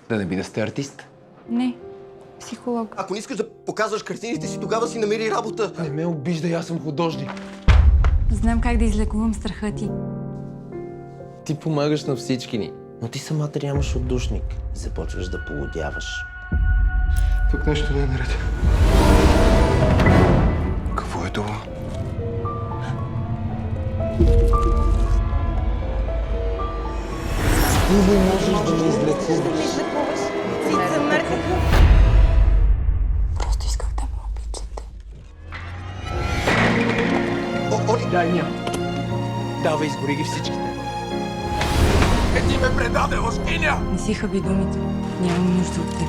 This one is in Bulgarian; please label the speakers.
Speaker 1: Да не би да сте артист?
Speaker 2: Не, психолог.
Speaker 3: Ако не искаш да показваш картините си, тогава си намери работа.
Speaker 1: Не ме обиждай, аз съм художник.
Speaker 2: Знам как да излекувам страха ти.
Speaker 4: Ти помагаш на всички ни, но ти самата нямаш отдушник. Започваш да полудяваш.
Speaker 1: Тук нещо не е наред. Какво е това?
Speaker 4: Ти не можеш да ме излекуваш.
Speaker 2: Просто исках да ме обичате.
Speaker 3: Оли,
Speaker 1: Дай ня. Давай, изгори ги всичките.
Speaker 3: ти ме предаде, лъжкиня!
Speaker 2: Не си хаби думите. Нямам нужда от теб.